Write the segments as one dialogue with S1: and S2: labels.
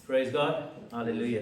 S1: Praise God. Hallelujah.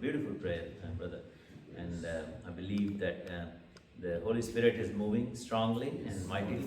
S1: beautiful prayer, brother. And I believe that the Holy Spirit is moving strongly and mightily.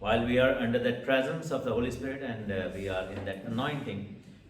S1: while we are under that presence of the Holy Spirit and we are in that anointing,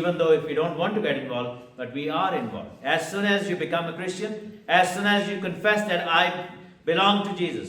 S1: Even though if we don't want to get involved, but we are involved. As soon as you become a Christian, as soon as you confess that I belong to Jesus,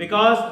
S1: because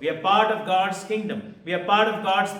S1: We are part of God's kingdom. We are part of God's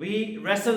S1: We wrestle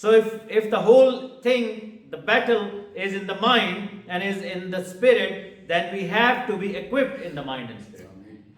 S1: So if the whole thing, the battle is in the mind and is in the spirit, then we have to be equipped in the mind and spirit.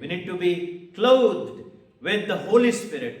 S1: We need to be clothed with the Holy Spirit,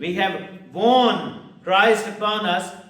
S1: We have worn Christ upon us,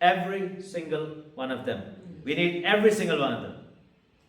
S1: Every single one of them. We need every single one of them.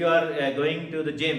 S1: you are going to the gym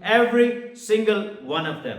S1: every single one of them.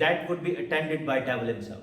S1: that would be attended by devil himself.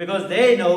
S1: because they know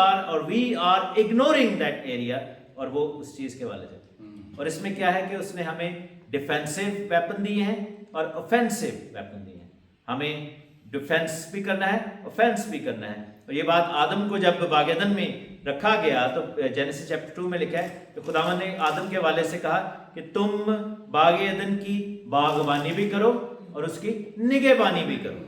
S1: are or we are ignoring that area اور وہ اس چیز کے حوالے سے. اور اس میں کیا ہے کہ اس نے ہمیں ڈیفینسو ویپن دیے ہیں اور اوفینسو ویپن دیے ہیں. ہمیں ڈیفینس بھی کرنا ہے, اوفینس بھی کرنا ہے. اور یہ بات آدم کو جب باغ عدن میں رکھا گیا تو جینیسس چیپٹر 2 میں لکھا ہے کہ خداوند نے آدم کے حوالے سے کہا کہ تم باغ عدن کی باغبانی بھی کرو اور اس کی نگہبانی بھی کرو.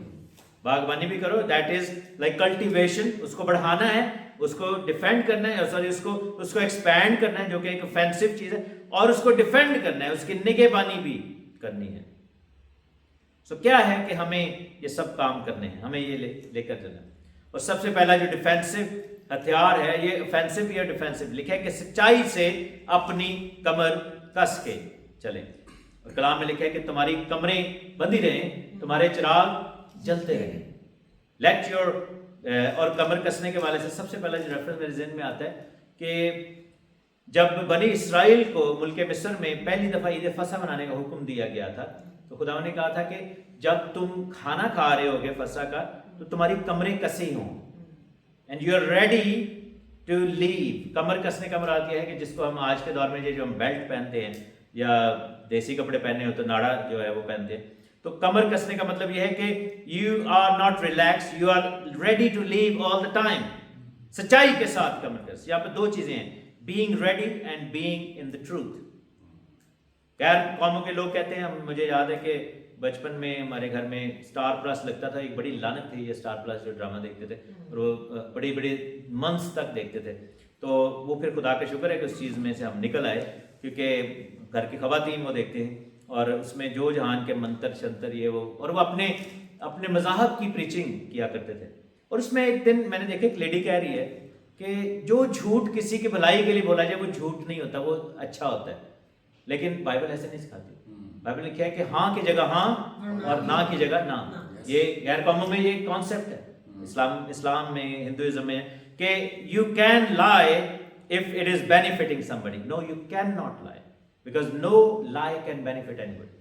S1: باغبانی بھی کرو, دیٹ از لائک کلٹیویشن, اس کو بڑھانا ہے, اس کو ڈیفینڈ کرنا ہے, سوری اس کو ایکسپینڈ کرنا ہے جو کہ ایک اوفینسو چیز ہے, اور اس کو ڈیفینڈ کرنا ہے, اس کی نگہبانی بھی کرنی ہے. سو کیا ہے کہ ہمیں یہ سب کام کرنے ہیں, ہمیں یہ لے کر چلنا ہے. اور سب سے پہلا جو ڈیفینسو ہتھیار ہے, یہ اوفینسو یا ڈیفینسو لکھا ہے کہ سچائی سے اپنی کمر کس کے چلیں. اور کلام میں لکھا ہے کہ تمہاری کمریں بندھی رہیں, تمہارے چراغ جلتے رہیں. لیٹ یور اور کمر کسنے کے والے سے سب سے پہلا جو ریفرنس میرے ذہن میں آتا ہے کہ جب بنی اسرائیل کو ملک مصر میں پہلی دفعہ عید فصح منانے کا حکم دیا گیا تھا تو خدا نے کہا تھا کہ جب تم کھانا کھا رہے ہوگے فصح کا تو تمہاری کمریں کسی ہوں, and you are ready to leave. کمر کسنے کا مراد یہ ہے کہ جس کو ہم آج کے دور میں جو ہم بیلٹ پہنتے ہیں یا دیسی کپڑے پہنے ہو تو ناڑا جو ہے وہ پہنتے ہیں, تو کمر کسنے کا مطلب یہ ہے کہ you are not relax, you are ready to leave all the time. سچائی کے ساتھ کمر کس. یہاں پہ دو چیزیں ہیں, being ready and being in the truth. غیر قوموں کے لوگ کہتے ہیں, مجھے یاد ہے کہ بچپن میں ہمارے گھر میں اسٹار پلس لگتا تھا, ایک بڑی لعنت تھی یہ اسٹار پلس جو ڈرامہ دیکھتے تھے, اور وہ بڑی بڑی منتھس تک دیکھتے تھے. تو وہ پھر خدا کا شکر ہے کہ اس چیز میں سے ہم نکل آئے, کیونکہ گھر کی خواتین وہ دیکھتے ہیں اور اس میں جو جہان کے منتر شنتر یہ وہ, اور وہ اپنے مذاہب کی پریچنگ کیا کرتے تھے. اور اس میں ایک دن میں نے دیکھا ایک لیڈی کہہ رہی ہے کہ جو جھوٹ کسی کی بھلائی کے لیے بولا جائے وہ جھوٹ نہیں ہوتا, وہ اچھا ہوتا ہے. لیکن بائبل ایسے نہیں سکھاتی. بائبل نے کیا ہے کہ ہاں کی جگہ ہاں اور نہ کی جگہ نہ. یہ غیر قوموں میں یہ کانسیپٹ ہے, اسلام میں, ہندوازم میں, کہ یو کین لائی if it is benefiting somebody. No, you cannot lie because no lie can benefit anybody.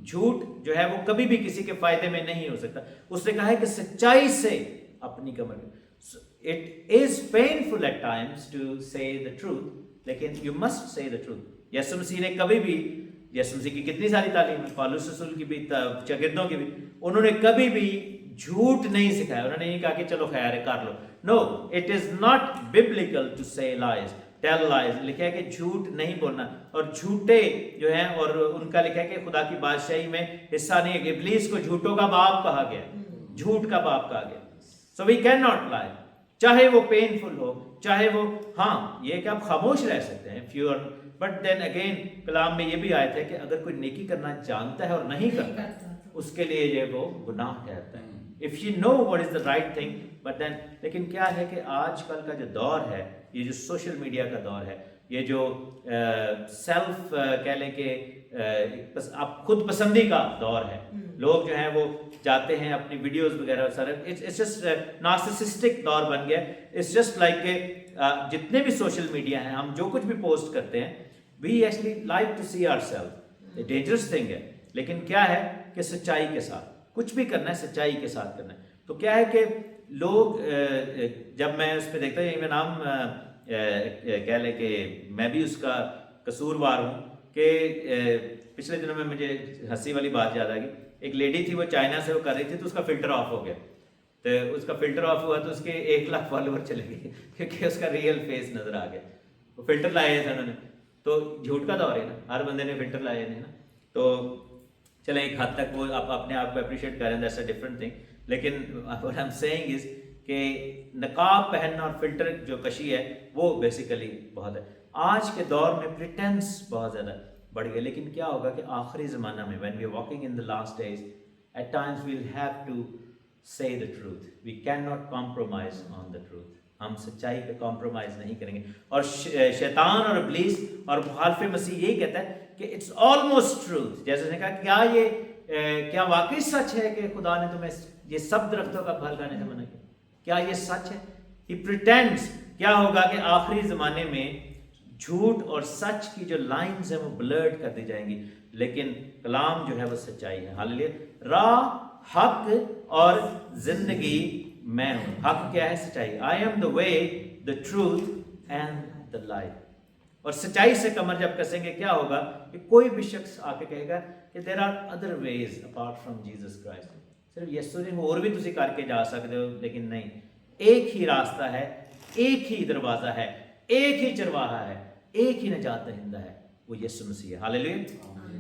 S1: جھوٹ جو ہے وہ کبھی بھی کسی کے فائدے میں نہیں ہو سکتا. اس نے کہا ہے کہ سچائی سے اپنی کمر. It is painful at times to say the truth, لیکن you must say the truth. یسوع مسیح نے کبھی بھی, یسوع مسیح کی کتنی ساری تعلیم, پالوس رسول کی بھی, شاگردوں کی بھی, انہوں نے کبھی بھی جھوٹ نہیں سکھایا. انہوں نے نہیں کہا کہ چلو خیر ہے کر لو. No, it is not biblical to say lies, tell lies. لکھا ہے کہ جھوٹ نہیں بولنا, اور جھوٹے جو ہیں, اور ان کا لکھا ہے کہ خدا کی بادشاہی میں حصہ نہیں ہے. ابلیس کو جھوٹوں کا باپ کہا گیا, جھوٹ کا باپ کہا گیا. So we cannot lie, چاہے وہ پینفل ہو, چاہے وہ, ہاں یہ کہ آپ خاموش رہ سکتے ہیں if you are, but then again کلام میں یہ بھی آیت ہے کہ اگر کوئی نیکی کرنا جانتا ہے اور نہیں کرتا اس کے لیے یہ وہ گناہ ٹھہرتا ہے. if you know what is the right thing, but then, لیکن کیا ہے کہ آج کل کا جو دور ہے, یہ جو سوشل میڈیا کا دور ہے, یہ جو سیلف کہہ لیں کہ آپ خود پسندی کا دور ہے. لوگ جو ہیں وہ جاتے ہیں اپنی ویڈیوز وغیرہ سارے, اٹس جسٹ نارسسسٹک دور بن گیا. اٹس جسٹ لائک کہ جتنے بھی سوشل میڈیا ہیں, ہم جو کچھ بھی پوسٹ کرتے ہیں, we actually like to see our self. Dangerous thing ہے. لیکن کیا ہے کہ سچائی کے ساتھ کچھ بھی کرنا ہے, سچائی کے ساتھ کرنا ہے. تو کیا ہے کہ لوگ, جب میں اس پہ دیکھتا ہوں, میں نام کہہ لیں کہ میں بھی اس کا قصوروار ہوں, کہ پچھلے دنوں میں مجھے ہنسی والی بات یاد آ گئی. ایک لیڈی تھی, وہ چائنا سے وہ کر رہی تھی, تو اس کا فلٹر آف ہو گیا. تو اس کا فلٹر آف ہوا تو اس کے 1 لاکھ فالوور چلے گئے, کیونکہ اس کا ریئل فیس نظر آ گیا. وہ فلٹر لائے تھے انہوں نے. تو جھوٹ کا دور ہے نا, ہر بندے نے فلٹر لائے نہیں نا. تو چلیں ایک حد تک وہ آپ اپنے آپ کو اپریشیٹ کریں, دیٹس اے ڈفرنٹ تھنگ. لیکن what I'm saying is کہ نقاب پہننا اور فلٹر جو کشی ہے وہ بیسیکلی بہت ہے. آج کے دور میں پریٹینس بہت زیادہ بڑھ گیا. لیکن کیا ہوگا کہ آخری زمانہ میں, when we are walking in the last days, at times we'll have to say the truth. We cannot compromise on the truth. ہم سچائی پہ کمپرومائز نہیں کریں گے. اور شیطان اور ابلیس اور مخالف مسیح یہی کہتا ہے کہ اٹس آلموسٹ ٹروتھ. جیسے اس نے کہا کیا واقعی سچ ہے کہ خدا نے تمہیں یہ سب درختوں کا پھل کھانے سے منع کیا؟ کیا یہ سچ ہے؟ He pretends. کیا ہوگا کہ آخری زمانے میں جھوٹ اور سچ کی جو لائنز ہیں وہ بلرڈ کر دی جائیں گی. لیکن کلام جو ہے وہ سچائی ہے. ہاللیلویا. راہ, حق اور زندگی میں ہوں. حق کیا ہے؟ سچائی. I am the way, the truth and the life. اور سچائی سے کمر جب کسیں گے کیا ہوگا کہ کوئی بھی شخص آ کے کہے گا کہ there are other ways apart from Jesus Christ, صرف یسوع نے اور بھی تسی کر کے جا سکتے ہو, لیکن نہیں, ایک ہی راستہ ہے, ایک ہی دروازہ ہے, ایک ہی چرواہا ہے, ایک ہی نجات دہندہ ہے, وہ یسوع مسیح ہے. ہاللیلویہ.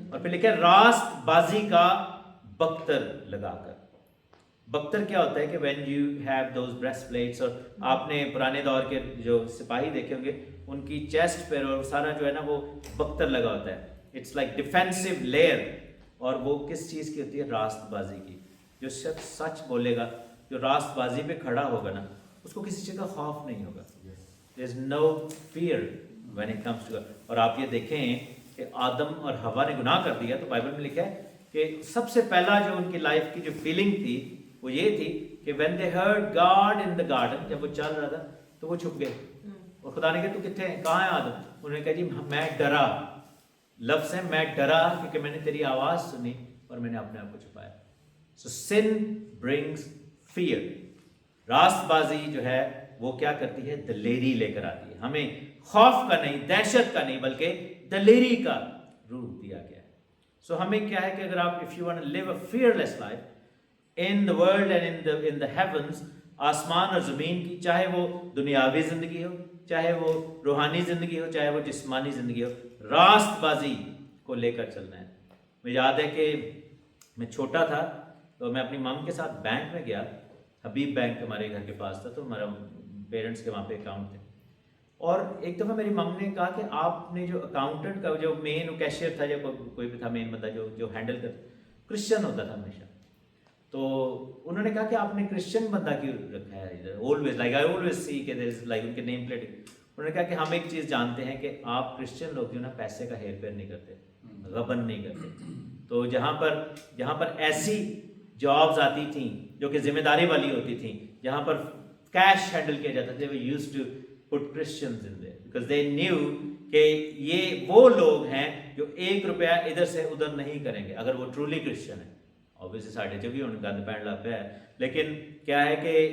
S1: اور پھر لکھا ہے راست بازی کا بختر لگا کر. بختر کیا ہوتا ہے کہ when you have those breastplates, اور آپ نے پرانے دور کے جو سپاہی دیکھے ہوں گے ان کی چیسٹ پہ اور سارا جو ہے نا وہ بختر لگا ہوتا ہے. اٹس لائک ڈیفینسو لیئر, اور وہ کس چیز کی ہوتی ہے؟ راست بازی کی. جو شخص سچ بولے گا, جو راست بازی پہ کھڑا ہوگا نا, اس کو کسی چیز کا خوف نہیں ہوگا. there is no fear when it comes to God. اور آپ یہ دیکھیں کہ آدم اور حوا نے گناہ کر دیا تو بائبل میں لکھا ہے کہ سب سے پہلا جو ان کی لائف کی جو فیلنگ تھی وہ یہ تھی کہ when they heard God in the garden, جب وہ چل رہا تھا تو وہ چھپ گئے. اور خدا نے کہا تو کتنے ہیں, کہاں ہے آدم؟ انہوں نے کہا جی میں ڈرا. لفظ ہے میں ڈرا کیونکہ میں نے تیری آواز سنی اور میں نے اپنے آپ کو چھپایا. So sin brings fear. راست بازی جو ہے وہ کیا کرتی ہے؟ دلیری لے کر آتی ہے. ہمیں خوف کا نہیں, دہشت کا نہیں, بلکہ دلیری کا روح دیا گیا ہے. سو ہمیں کیا ہے کہ اگر آپ if you want to live a fearless life in the world and in the heavens, آسمان اور زمین کی, چاہے وہ دنیاوی زندگی ہو, چاہے وہ روحانی زندگی ہو, چاہے وہ جسمانی زندگی ہو, راست بازی کو لے کر چلنا ہے. مجھے یاد ہے کہ میں چھوٹا تھا تو میں اپنی مام کے ساتھ بینک میں گیا. حبیب بینک ہمارے گھر کے پاس تھا, تو ہمارا پیرنٹس کے وہاں پہ اکاؤنٹ تھے. اور ایک دفعہ میری مم نے کہا کہ آپ نے جو اکاؤنٹنٹ کا جو مین کیشیئر تھا یا کوئی بھی تھا مین بندہ جو ہینڈل کرتا, کرسچن ہوتا تھا ہمیشہ. تو انہوں نے کہا کہ آپ نے کرسچن بندہ کیوں رکھا ہے ادھر؟ Always like I always see کہ دیر از لائک ان کے نیم پلیٹ. انہوں نے کہا کہ ہم ایک چیز جانتے ہیں کہ آپ کرسچن لوگ جو نا پیسے کا ہیر پھیر نہیں کرتے, غبن نہیں کرتے. تو جہاں پر ایسی جابز آتی تھیں جو کہ ذمہ داری والی ہوتی تھیں, جہاں پر کیش ہینڈل کیا جاتا تھا, وہ used to put Christians in there because they knew کہ یہ وہ لوگ ہیں جو 1 روپیہ ادھر سے ادھر نہیں کریں گے اگر وہ ٹرولی کرسچن ہے. اوبیسلی ساڈے چ بھی ہن گند پہن لگ پیا ہے, لیکن کیا ہے کہ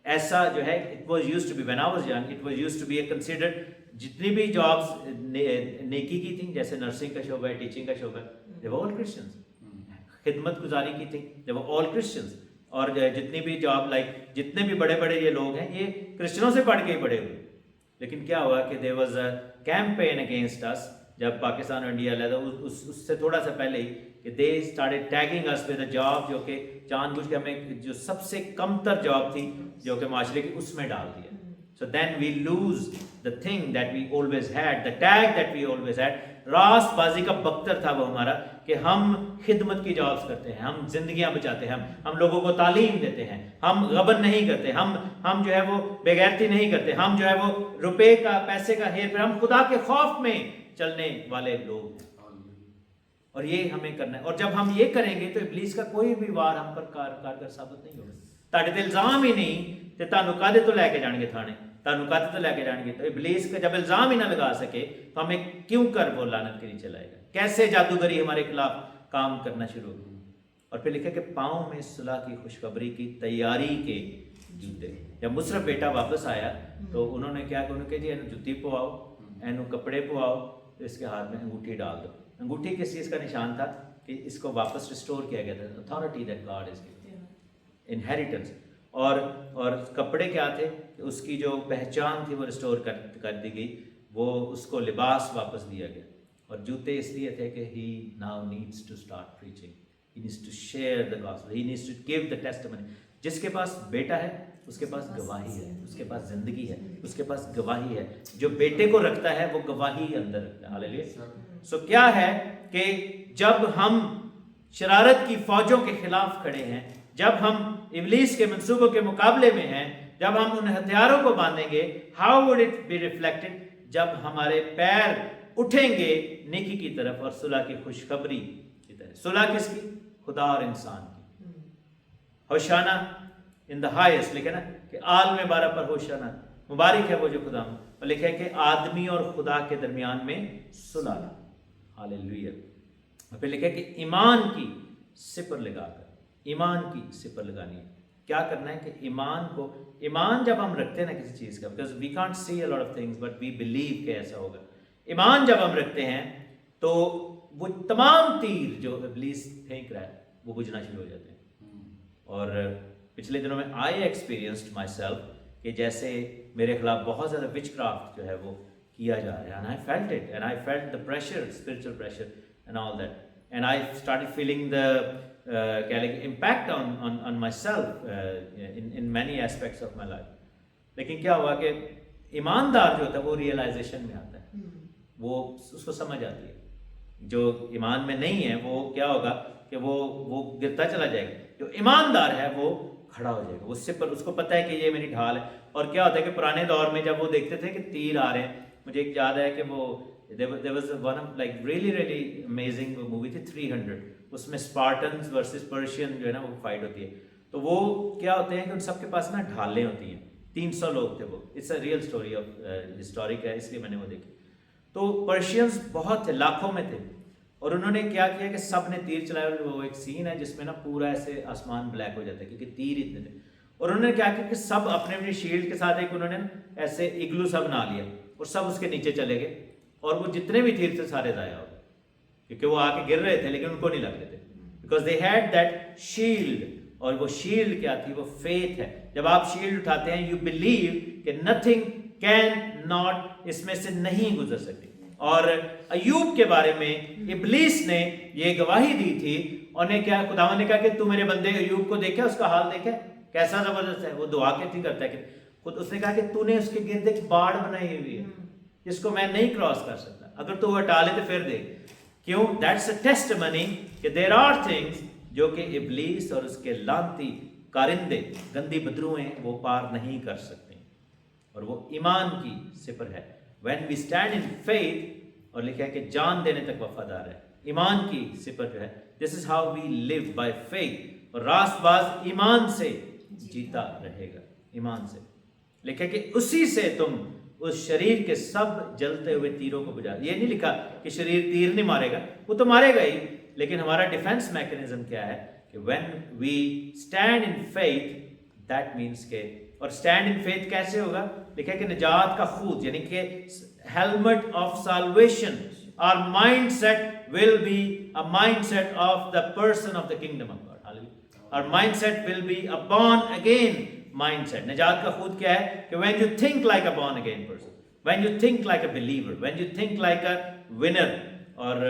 S1: ایسا جو ہے it was used to be when I was young, it was used to be a considered. جتنی بھی جابس نیکی کی تھیں, جیسے نرسنگ کا شعبہ ہے, ٹیچنگ کا شعبہ ہے, دے ور آل کرسچنز. خدمت گزاری کی تھی, دے ور آل کرسچنز. اور جتنی بھی جاب لائک جتنے بھی بڑے بڑے یہ لوگ ہیں یہ کرسچنوں سے پڑھ کے ہی بڑے ہوئے. لیکن کیا ہوا کہ there was a campaign against اس, جب پاکستان اور انڈیا علیحدہ, اس سے تھوڑا سا پہلے ہی کہ they started tagging us with a job جو کہ جان بوجھ کے ہمیں جو سب سے کم تر جاب تھی جو کہ معاشرے کی, اس میں ڈال دیا. So then we lose the thing that we always had, the tag that we always had. راست بازی کا بختر تھا وہ ہمارا کہ ہم خدمت کی جابس کرتے ہیں, ہم زندگیاں بچاتے ہیں, ہم لوگوں کو تعلیم دیتے ہیں, ہم غبن نہیں کرتے, ہم جو ہے وہ بےغیرتی نہیں کرتے, ہم جو ہے وہ روپے کا پیسے کا ہیر پھیر, ہم خدا کے خوف میں چلنے والے لوگ ہیں. اور یہ ہمیں کرنا ہے. اور جب ہم یہ کریں گے تو ابلیس کا کوئی بھی وار ہم پر کارگر ثابت نہیں ہوگا. تاڑے تے الزام ہی نہیں تے تانوں کادے تو لے کے جان گے تھانے, تانوں کادے تو لے کے جان گے. تو ابلیس کا جب الزام ہی نہ لگا سکے تو ہمیں کیوں کر وہ لعنت کے نیچے لائے گا؟ کیسے جادوگری ہمارے خلاف کام کرنا شروع ہوگی. اور پھر لکھا کہ پاؤں میں صلح کی خوشخبری کی تیاری کے جوتے. جب مصرف بیٹا واپس آیا تو انہوں نے کیا کہ انہوں نے کہا جی اینو جُتی پواؤ, اینو کپڑے پواؤ, تو اس کے ہاتھ میں انگوٹھی ڈال دو. انگوٹھی کس چیز کا نشان تھا کہ اس کو واپس ریسٹور کیا گیا تھا, authority that God is given, inheritance. اور کپڑے کیا تھے کہ اس کی جو پہچان تھی وہ ریسٹور کر دی گئی, وہ اس کو لباس واپس دیا گیا. اور جوتے اس لیے تھے کہ he now needs to start preaching, he needs to share the gospel, he needs to give the testimony. جس کے پاس بیٹا ہے اس کے پاس گواہی ہے, اس کے پاس زندگی ہے, اس کے پاس گواہی ہے. جو بیٹے کو رکھتا ہے وہ گواہی اندر رکھتا ہے. ہاللیلویا. سو کیا ہے کہ جب ہم شرارت کی فوجوں کے خلاف کھڑے ہیں, جب ہم ابلیس کے منصوبوں کے مقابلے میں ہیں, جب ہم ان ہتھیاروں کو باندھیں گے, how would it be reflected, جب ہمارے پیر اٹھیں گے نیکی کی طرف اور صلح کی خوشخبری کی طرف. صلح کس کی؟ خدا اور انسان کی. ہوشانہ ان دا ہائیسٹ, لکھے نا کہ عالم بارہ پر ہوشانہ, مبارک ہے وہ جو خدا میں. اور لکھا ہے کہ آدمی اور خدا کے درمیان میں صلح. ہاللیلویا. اور پھر لکھا ہے کہ ایمان کی سپر لگا کر, ایمان کی سپر لگانی ہے. کیا کرنا ہے کہ ایمان جب ہم رکھتے ہیں نا کسی چیز کا, because we can't see a lot of things but we believe کہ ایسا ہوگا. ایمان جب ہم رکھتے ہیں تو وہ تمام تیر جو ابلیس پھینک رہا ہے وہ بجھنا شروع ہو جاتے ہیں. اور پچھلے دنوں میں آئی ایکسپیرینسڈ مائی سیلف کہ جیسے میرے خلاف بہت زیادہ وچ کرافٹ جو ہے وہ کیا جا رہا ہے, and I felt it, and I felt the pressure, spiritual pressure and all that, and I started feeling the impact on myself in many aspects of my life. لیکن کیا ہوا کہ ایماندار جو ہوتا ہے وہ ریئلائزیشن میں آتا ہے, وہ اس کو سمجھ آتی ہے. جو ایمان میں نہیں ہے وہ کیا ہوگا کہ وہ گرتا چلا جائے گا. جو ایماندار ہے وہ کھڑا ہو جائے گا, اس کو پتہ ہے کہ یہ میری ڈھال ہے. اور کیا ہوتا ہے کہ پرانے دور میں جب وہ دیکھتے تھے کہ تیر آ رہے ہیں, مجھے ایک یاد ہے کہ وہ there was one of like really amazing movie تھی 300, اس میں اسپارٹنز ورسز پرشین جو ہے نا وہ فائٹ ہوتی ہے. تو وہ کیا ہوتے ہیں کہ ان سب کے پاس نا ڈھالیں ہوتی ہیں, 300 لوگ تھے وہ. It's a real story of historic ہے, اس لیے میں نے وہ دیکھی. تو پرشینز بہت تھے, لاکھوں میں تھے, اور انہوں نے کیا کیا کہ سب نے تیر چلایا. وہ ایک سین ہے جس میں نا پورا ایسے آسمان بلیک ہو جاتا ہے کیونکہ تیر اتنے تھے. اور انہوں نے کیا کیا کہ سب اپنے اپنی شیلڈ کے ساتھ ایک انہوں نے ایسے اگلو سا بنا لیا اور سب اس کے نیچے چلے گئے, اور وہ جتنے بھی تیر تھے سارے ضائع ہو گئے کیونکہ وہ آ کے گر رہے تھے لیکن ان کو نہیں لگ رہے تھے, because they had that shield. اور وہ شیلڈ کیا تھی؟ وہ فیتھ ہے. جب آپ شیلڈ اٹھاتے ہیں یو بلیو کہ نتھنگ کین ناٹ, اس میں سے نہیں گزر سکتی. اور ایوب کے بارے میں ابلیس نے یہ گواہی دی تھی, انہیں کیا خداوند نے کہا کہ تو میرے بندے ایوب کو دیکھا, اس کا حال دیکھا کیسا زبردست ہے, وہ دعا کیسی کرتا ہے کہ خود اس نے کہا کہ تو نے اس کے گرد ایک باڑ بنائی ہوئی ہے جس کو میں نہیں کراس کر سکتا, اگر تو وہ ہٹا لے تو پھر دیکھ. کیوں؟ دیٹس اے ٹیسٹمنی کہ دیر آر تھنگس جو کہ ابلیس اور اس کے لعنتی کارندے گندی بدروہیں وہ پار نہیں کر سکتے, اور وہ ایمان کی سپر ہے. when we stand in faith, اور لکھا ہے کہ جان دینے تک وفادار ہے, ایمان کی سپر جو ہے. this is how we live by faith, اور راست باز ایمان سے جیتا رہے گا, ایمان سے. لکھا کہ اسی سے تم اس شریر کے سب جلتے ہوئے تیروں کو بجھا. یہ نہیں لکھا کہ شریر تیر نہیں مارے گا, وہ تو مارے گا ہی, لیکن ہمارا ڈیفینس میکنزم کیا ہے کہ when we stand in faith, that means کہ, اور stand in faith کیسے ہوگا؟ لکھا کہ نجات کا خود, یعنی کہ helmet of salvation. Our mindset will be a mindset of the person of the kingdom of God. Hallelujah. Our mindset will be a born again mindset. نجات کا خود کیا ہے کہ when you think like a born again person, when you think like a believer, when you think like a winner. اور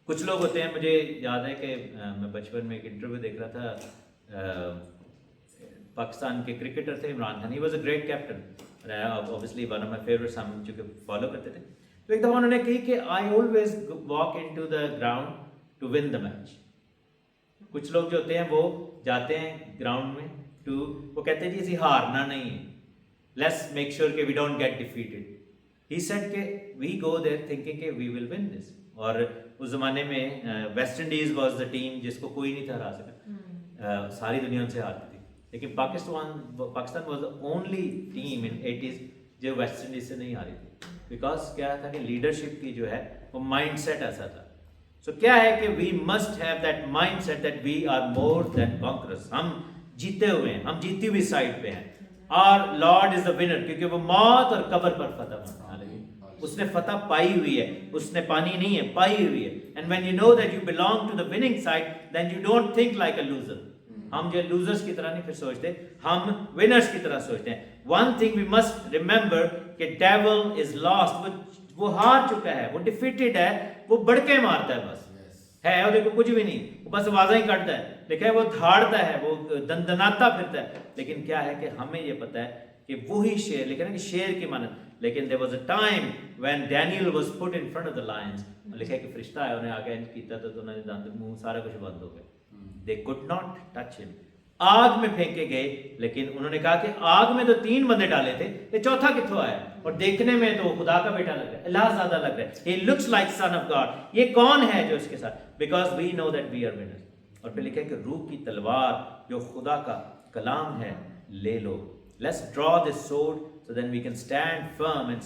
S1: کچھ لوگ ہوتے ہیں, مجھے یاد ہے کہ میں بچپن میں ایک انٹرویو دیکھ رہا تھا, پاکستان کے کرکٹر تھے Imran Khan. He was a great captain, obviously one of my favorites, ہم چونکہ فالو کرتے تھے. تو ایک دفعہ انہوں نے کہی کہ I always walk into the ground to win the match. کچھ لوگ جو ہوتے ہیں وہ جاتے ہیں گراؤنڈ میں وہ کہتے ہیں جی اسی ہارنا نہیں ہے, let's make sure کہ we don't get defeated. He said کہ we go there thinking کہ we will win this. اور اس زمانے میں West Indies was the team جس کو کوئی نہیں تھا ہرا سکا, ساری دنیا ان سے ہارتی تھی, لیکن Pakistan was the only team in 80s جو ویسٹ انڈیز سے نہیں ہاری تھی, بیکاز کیا تھا کہ لیڈرشپ کی جو ہے وہ مائنڈ سیٹ ایسا تھا. سو کیا ہے کہ we must have that mind set that we are more than conquerors, ہم جیتے ہوئے ہیں, ہم جیتی ہوئی سائڈ پہ ہیں. Our Lord is the winner, کیونکہ وہ موت اور قبر پر فتح پانا, اس نے فتح پائی ہوئی ہے, اس نے پانی نہیں ہے, پائی ہوئی ہے. And when you know that you belong to the winning side, then you don't think like a loser. ہم جو losers کی طرح نہیں پھر سوچتے, ہم winners کی طرح سوچتے ہیں. One thing we must remember کہ devil is lost, وہ ہار چکا ہے, وہ defeated ہے, وہ بڑکے مارتا ہے, بس ہے اور دیکھو کچھ بھی نہیں, وہ بس آوازیں ہی کاٹتا ہے. دیکھیں وہ دھاڑتا ہے, وہ دندناتا پھرتا ہے. لیکن کیا ہے کہ ہمیں یہ پتہ ہے کہ وہی شیر, لیکن ہے کہ شیر کی مانند. لیکن there was a time when Daniel was put in front of the lions, لکھا ہے کہ فرشتہ ہے, انہیں آگے انج کیتا تو انہوں نے دانت منہ سارا کچھ بند ہو گیا. They could not touch him. آگ میں پھینکے گئے, لیکن انہوں نے کہا کہ آگ میں تو 3 بندے ڈالے تھے, یہ چوتھا کتھوں آیا؟ اور دیکھنے میں تو خدا کا بیٹا لگ رہا ہے, اللہ زیادہ لگ رہا ہے. He looks like son of God. یہ کون ہے جو اس کے ساتھ؟ Because we know that we are winners. اور پھر لکھا ہے کہ روح کی تلوار جو خدا کا کلام ہے لے لو. Let's draw this sword so then we can stand firm and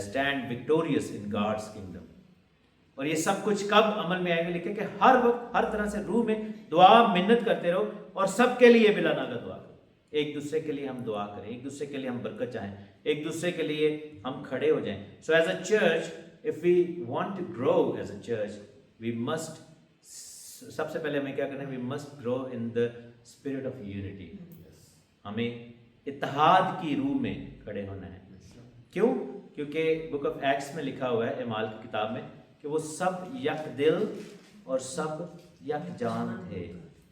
S1: stand victorious in God's kingdom. اور یہ سب کچھ کب عمل میں آئے گا؟ لکھے کہ ہر وقت ہر طرح سے روح میں دعا منت کرتے رہو اور سب کے لیے بلا ناغہ دعا کرو. ایک دوسرے کے لیے ہم دعا کریں, ایک دوسرے کے لیے ہم برکت چاہیں, ایک دوسرے کے لیے ہم کھڑے ہو جائیں. So as a church, if we want to grow as a church, we must, سب سے پہلے ہمیں کیا کرنا ہے, we must grow in the spirit of unity. ہمیں اتحاد کی روح میں کھڑے ہونا ہے. کیوں؟ کیونکہ بک آف ایکٹس میں لکھا ہوا ہے, اعمال کی کتاب میں, کہ وہ سب یک دل اور سب یک جان تھے.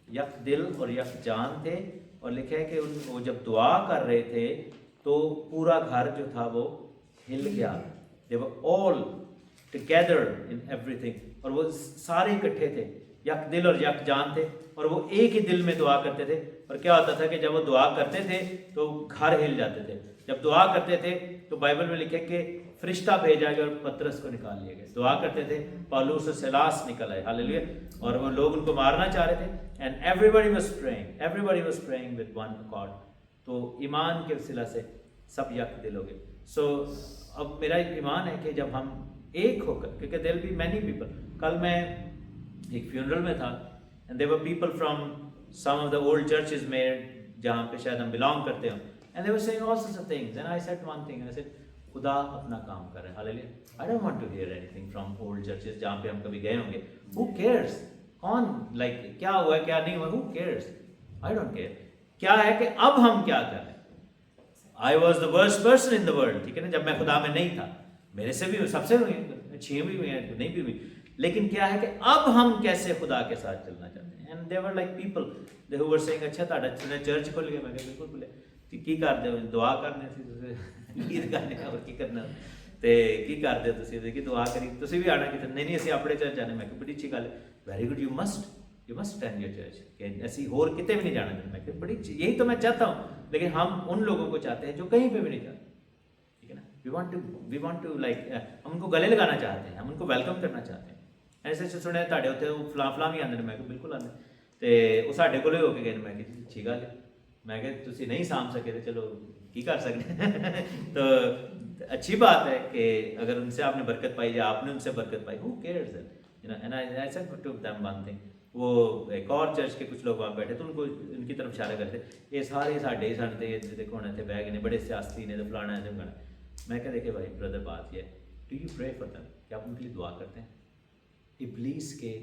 S1: یک دل اور یک جان تھے. اور لکھا ہے کہ وہ جب دعا کر رہے تھے تو پورا گھر جو تھا وہ ہل گیا. They were all together in everything. اور وہ سارے اکٹھے تھے, یک دل اور یک جان تھے, اور وہ ایک ہی دل میں دعا کرتے تھے. اور کیا ہوتا تھا کہ جب وہ دعا کرتے تھے تو گھر ہل جاتے تھے. جب دعا کرتے تھے تو بائبل میں لکھے کہ فرشتہ بھیجا گیا اور پترس کو نکال لیا گیا. دعا کرتے تھے, پالوس اور سیلاس نکل آئے, ہاللیلویا. اور وہ لوگ ان کو مارنا چاہ رہے تھے. And everybody was praying with one accord. تو ایمان کے وسیلہ سے سب یک دل ہو گئے. سو اب میرا ایمان ہے کہ جب ہم ایک ہو کر, کیونکہ there will be many people. کل میں ایک فیونرل میں تھا, and there were people from some of the old churches میں جہاں پہ شاید ہم belong کرتے ہوں, and they were saying all sorts of things. And I said one thing, I said خدا اپنا کام کر رہے ہیں, hallelujah. I don't want to hear anything from old churches جہاں پہ ہم کبھی گئے ہوں گے. Who cares? کون like کیا ہوا کیا نہیں ہوا, who cares? I don't care. کیا ہے کہ اب ہم کیا کر رہے ہیں. I was the worst person in the world, ٹھیک ہے نا, جب میں خدا میں نہیں تھا. میرے سے بھی سب سے ہوئی, اچھی بھی ہوئی ہیں, نہیں بھی ہوئی. لیکن کیا ہے کہ اب ہم کیسے خدا کے ساتھ چلنا چاہتے ہیں. And they were like people who were saying اچھا تھوڑا چرچ کھل گیا. میں کہا بالکل کھلے. کی کرتے ہو, دعا کرنے سے گیت گانے اور کی کرنا تے کی کرتے ہو تسی کہ دعا کری تسی بھی آنا کتنے نہیں اسی اپنے چرچ جانے. میں کہ بڑی اچھی گل ہے, very good, you must attend your church, کہ ایسی اور کتے بھی نہیں جانا. میں کہ بڑی یہی تو میں چاہتا ہوں, لیکن ہم ان لوگوں کو چاہتے ہیں جو کہیں پہ بھی نہیں جاتے, ٹھیک ہے نا. وی وانٹ ٹو لائک, ہم ان کو گلے لگانا چاہتے ہیں, ہم ان کو ویلکم کرنا چاہتے ہیں. ایسے سنے تھے اتنے فلاں فلاں بھی آتے ہیں. میں کہ بالکل آتے ہیں, تو وہ سارے کو ہو کے گئے. میں کہ اچھی گل ہے. میں کہ تسی نہیں سام سکے تو چلو کی کر سکتے. تو اچھی بات ہے کہ اگر ان سے آپ نے برکت پائی یا آپ نے ان سے برکت پائی, who cares, you know. And I said to them one thing. وہ ایک اور چرچ کے کچھ لوگ وہاں بیٹھے تو ان کو ان کی طرف اشارہ کرتے, یہ سارے ساڈے ہی سن تے دیکھو ہونے تھے بہ گئے نے, بڑے سیاسی نے, تو فلانا ہے تو. میں کہا دیکھے بھائی بردر, بات یہ ہے, do you pray for them, کیا آپ ان کے لیے دعا کرتے ہیں؟ ابلیس کے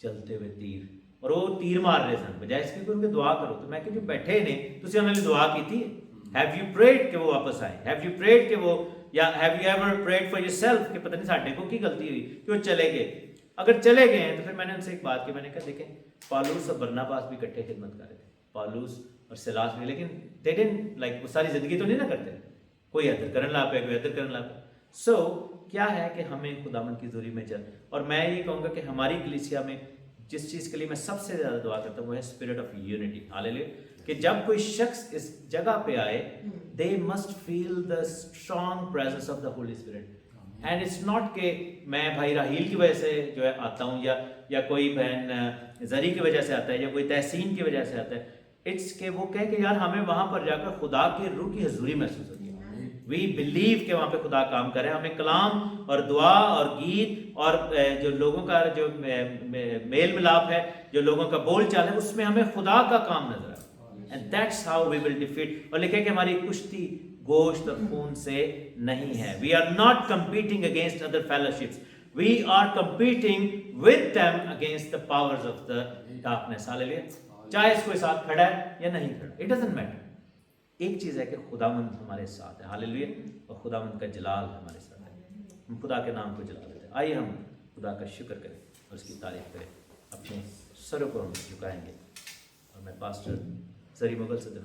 S1: چلتے ہوئے تیر, اور وہ تیر مار رہے سن, بجائے اس کے ان کے دعا کرو. تو میں کہ جو بیٹھے نے تسی انہاں نے دعا کیتی ہے؟ ہیو یو پریڈ کہ وہ واپس آئے؟ ہیو یو پریڈ کہ وہ, یا have you ever prayed for your self کہ پتہ نہیں ساڈے کو کی غلطی ہوئی کہ وہ چلے گئے؟ اگر چلے گئے ہیں تو پھر میں نے ان سے ایک بات کی. میں نے کہا دیکھیں پالوس اور برناباس بھی اکٹھے خدمت کر رہے تھے, پالوس اور سیلاس بھی, لیکن they didn't like وہ ساری زندگی تو نہیں نہ کرتے, کوئی ادھر کرن لا پہ, کوئی ادھر کرن لا پہ. سو کیا ہے کہ ہمیں خداوند کی حضوری میں چل, اور میں یہ کہوں گا کہ ہماری کلیسیا میں جس چیز کے لیے میں سب سے زیادہ دعا کرتا ہوں وہ ہے اسپرٹ آف یونٹی. ہاللیلویا. کہ جب کوئی شخص اس جگہ پہ آئے, they must feel the strong presence of the Holy Spirit. And it's not کہ میں بھائی راہیل کی وجہ سے جو ہے آتا ہوں, یا کوئی بہن زری کی وجہ سے آتا ہے, یا کوئی تحسین کی وجہ سے آتا ہے. اٹس کہ وہ کہے کہ یار ہمیں وہاں پر جا کر خدا کی روح کی حضوری محسوس ہوتی ہے. وی بلیو کہ وہاں پہ خدا کام کرے. ہمیں کلام اور دعا اور گیت اور جو لوگوں کا جو میل ملاپ ہے, جو لوگوں کا بول چال ہے, اس میں ہمیں خدا کا کام نظر آئے. And that's how we will defeat. اور لکھے کہ ہماری کشتی گوشت اور خون سے نہیں ہے. We are not competing against other fellowships, we are competing with them against the powers of the darkness. Hallelujah. چاہے اس کوئی ساتھ کھڑا ہے یا نہیں کھڑا, اٹ ڈزنٹ میٹر. ایک چیز ہے کہ خداوند ہمارے ساتھ ہے. ہاللیلویا. اور خداوند کا جلال ہمارے ساتھ ہے. ہم خدا کے نام کو جلا دیتے ہیں. آئیے ہم خدا کا شکر کریں اور اس کی تعریف کریں. اپنے سروں کو ہم جھکائیں گے, اور میں پاسٹر زری مغل سے